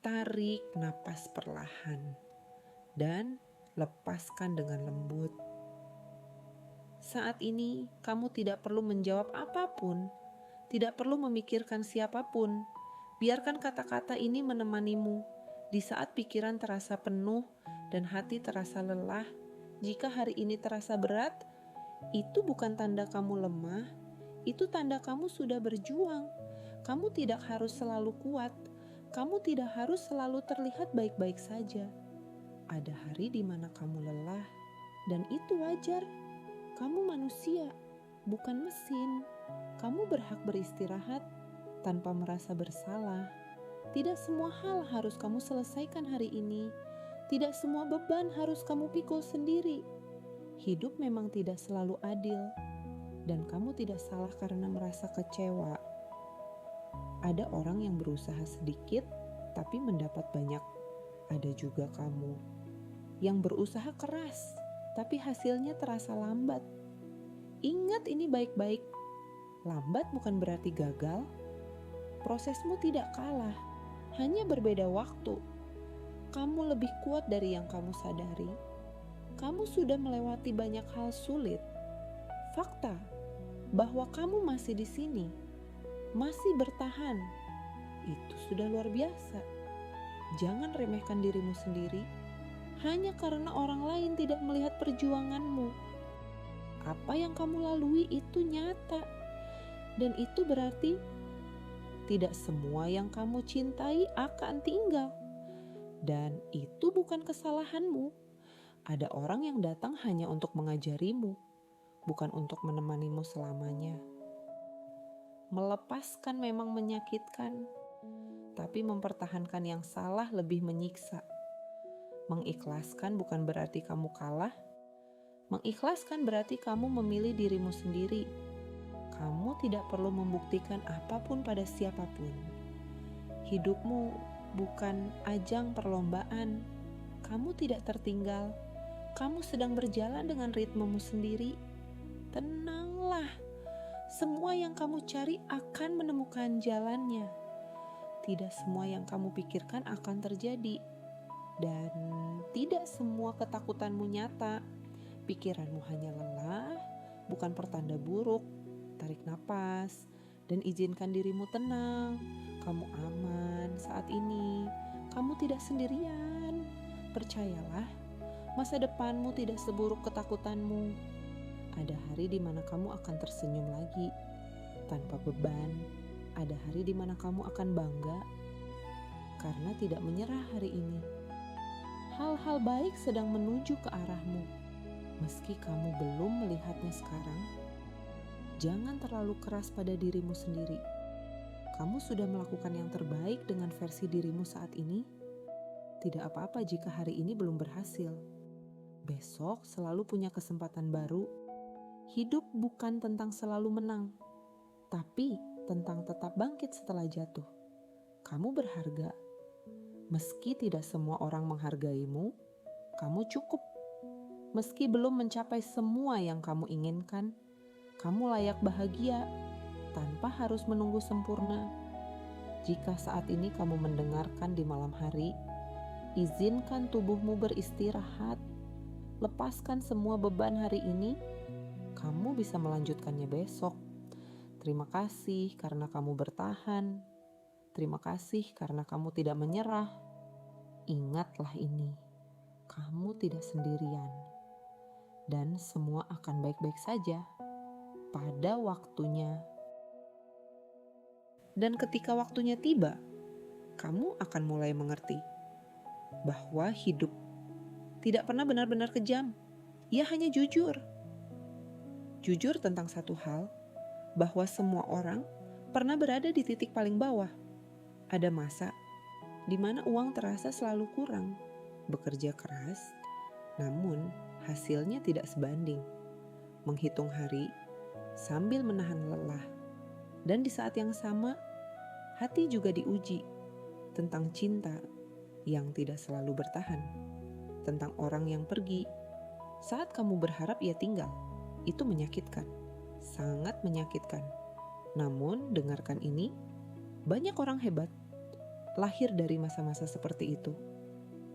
Tarik napas perlahan dan lepaskan dengan lembut. Saat ini kamu tidak perlu menjawab apapun, tidak perlu memikirkan siapapun. Biarkan kata-kata ini menemanimu di saat pikiran terasa penuh dan hati terasa lelah. Jika hari ini terasa berat, itu bukan tanda kamu lemah, itu tanda kamu sudah berjuang. Kamu tidak harus selalu kuat, kamu tidak harus selalu terlihat baik-baik saja. Ada hari di mana kamu lelah, dan itu wajar. Kamu manusia, bukan mesin. Kamu berhak beristirahat tanpa merasa bersalah. Tidak semua hal harus kamu selesaikan hari ini. Tidak semua beban harus kamu pikul sendiri. Hidup memang tidak selalu adil, dan kamu tidak salah karena merasa kecewa. Ada orang yang berusaha sedikit, tapi mendapat banyak. Ada juga kamu yang berusaha keras, tapi hasilnya terasa lambat. Ingat ini baik-baik. Lambat bukan berarti gagal. Prosesmu tidak kalah, hanya berbeda waktu. Kamu lebih kuat dari yang kamu sadari. Kamu sudah melewati banyak hal sulit. Fakta bahwa kamu masih di sini, masih bertahan, itu sudah luar biasa. Jangan remehkan dirimu sendiri hanya karena orang lain tidak melihat perjuanganmu. Apa yang kamu lalui itu nyata, dan itu berarti tidak semua yang kamu cintai akan tinggal. Dan itu bukan kesalahanmu. Ada orang yang datang hanya untuk mengajarimu, bukan untuk menemanimu selamanya. Melepaskan memang menyakitkan, tapi mempertahankan yang salah lebih menyiksa. Mengikhlaskan bukan berarti kamu kalah. Mengikhlaskan berarti kamu memilih dirimu sendiri. Kamu tidak perlu membuktikan apapun pada siapapun. Hidupmu bukan ajang perlombaan. Kamu tidak tertinggal. Kamu sedang berjalan dengan ritmemu sendiri. Tenanglah. Semua yang kamu cari akan menemukan jalannya. Tidak semua yang kamu pikirkan akan terjadi. Dan tidak semua ketakutanmu nyata. Pikiranmu hanya lelah, bukan pertanda buruk. Tarik napas dan izinkan dirimu tenang. Kamu aman saat ini. Kamu tidak sendirian. Percayalah, masa depanmu tidak seburuk ketakutanmu. Ada hari di mana kamu akan tersenyum lagi tanpa beban. Ada hari di mana kamu akan bangga karena tidak menyerah hari ini. Hal-hal baik sedang menuju ke arahmu. Meski kamu belum melihatnya sekarang, jangan terlalu keras pada dirimu sendiri. Kamu sudah melakukan yang terbaik dengan versi dirimu saat ini. Tidak apa-apa jika hari ini belum berhasil. Besok selalu punya kesempatan baru. Hidup bukan tentang selalu menang, tapi tentang tetap bangkit setelah jatuh. Kamu berharga. Meski tidak semua orang menghargaimu, kamu cukup. Meski belum mencapai semua yang kamu inginkan, kamu layak bahagia tanpa harus menunggu sempurna. Jika saat ini kamu mendengarkan di malam hari, izinkan tubuhmu beristirahat. Lepaskan semua beban hari ini, kamu bisa melanjutkannya besok. Terima kasih karena kamu bertahan. Terima kasih karena kamu tidak menyerah. Ingatlah ini, kamu tidak sendirian. Dan semua akan baik-baik saja pada waktunya. Dan ketika waktunya tiba, kamu akan mulai mengerti bahwa hidup tidak pernah benar-benar kejam. Ia hanya jujur. Jujur tentang satu hal, bahwa semua orang pernah berada di titik paling bawah. Ada masa di mana uang terasa selalu kurang, bekerja keras, namun hasilnya tidak sebanding. Menghitung hari sambil menahan lelah. Dan di saat yang sama, hati juga diuji tentang cinta yang tidak selalu bertahan. Tentang orang yang pergi saat kamu berharap ia tinggal. Itu menyakitkan, sangat menyakitkan. Namun dengarkan ini, banyak orang hebat lahir dari masa-masa seperti itu.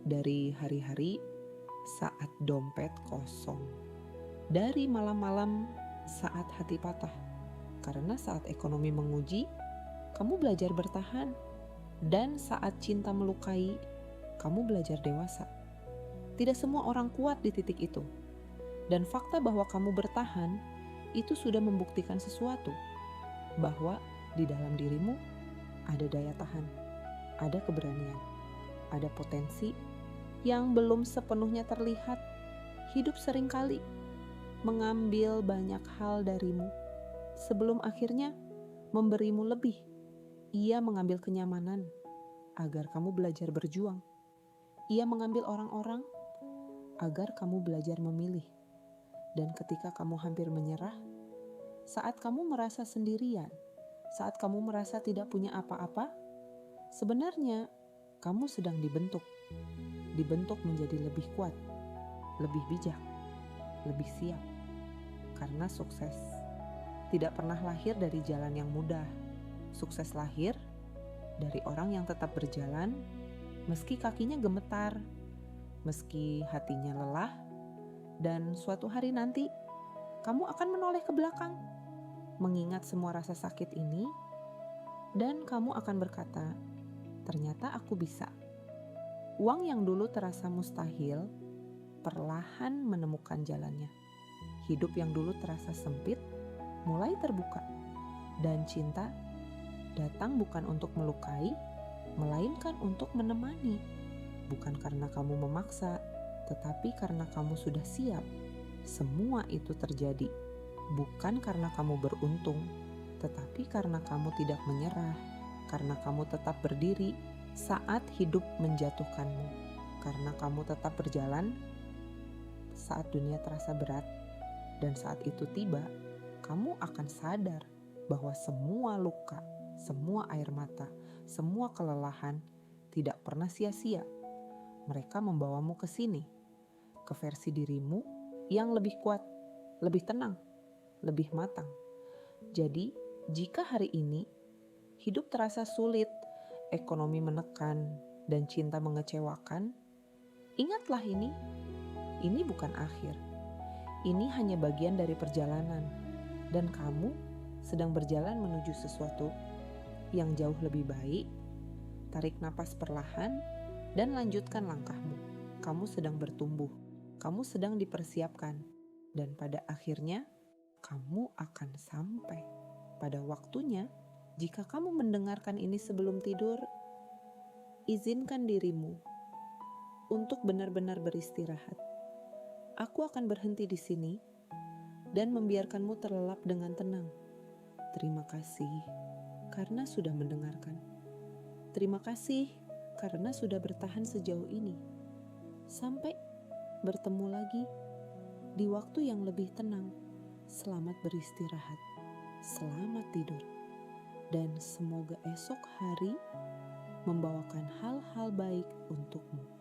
Dari hari-hari saat dompet kosong. Dari malam-malam saat hati patah. Karena saat ekonomi menguji, kamu belajar bertahan. Dan saat cinta melukai, kamu belajar dewasa. Tidak semua orang kuat di titik itu. Dan fakta bahwa kamu bertahan, itu sudah membuktikan sesuatu. Bahwa di dalam dirimu ada daya tahan, ada keberanian, ada potensi yang belum sepenuhnya terlihat. Hidup seringkali mengambil banyak hal darimu sebelum akhirnya memberimu lebih. Ia mengambil kenyamanan agar kamu belajar berjuang. Ia mengambil orang-orang agar kamu belajar memilih. Dan ketika kamu hampir menyerah, saat kamu merasa sendirian, saat kamu merasa tidak punya apa-apa, sebenarnya kamu sedang dibentuk. Dibentuk menjadi lebih kuat, lebih bijak, lebih siap. Karena sukses tidak pernah lahir dari jalan yang mudah. Sukses lahir dari orang yang tetap berjalan meski kakinya gemetar, meski hatinya lelah, dan suatu hari nanti kamu akan menoleh ke belakang, mengingat semua rasa sakit ini, dan kamu akan berkata, ternyata aku bisa. Uang yang dulu terasa mustahil, perlahan menemukan jalannya. Hidup yang dulu terasa sempit, mulai terbuka. Dan cinta datang bukan untuk melukai, melainkan untuk menemani. Bukan karena kamu memaksa, tetapi karena kamu sudah siap. Semua itu terjadi bukan karena kamu beruntung, tetapi karena kamu tidak menyerah, karena kamu tetap berdiri saat hidup menjatuhkanmu, karena kamu tetap berjalan saat dunia terasa berat, dan saat itu tiba, kamu akan sadar bahwa semua luka, semua air mata, semua kelelahan tidak pernah sia-sia. Mereka membawamu ke sini, ke versi dirimu yang lebih kuat, lebih tenang, lebih matang. Jadi, jika hari ini hidup terasa sulit, ekonomi menekan, dan cinta mengecewakan, ingatlah ini bukan akhir. Ini hanya bagian dari perjalanan, dan kamu sedang berjalan menuju sesuatu yang jauh lebih baik. Tarik napas perlahan dan lanjutkan langkahmu. Kamu sedang bertumbuh, kamu sedang dipersiapkan, dan pada akhirnya kamu akan sampai. Pada waktunya, jika kamu mendengarkan ini sebelum tidur, izinkan dirimu untuk benar-benar beristirahat. Aku akan berhenti di sini dan membiarkanmu terlelap dengan tenang. Terima kasih karena sudah mendengarkan. Terima kasih karena sudah bertahan sejauh ini. Sampai bertemu lagi di waktu yang lebih tenang. Selamat beristirahat, selamat tidur, dan semoga esok hari membawakan hal-hal baik untukmu.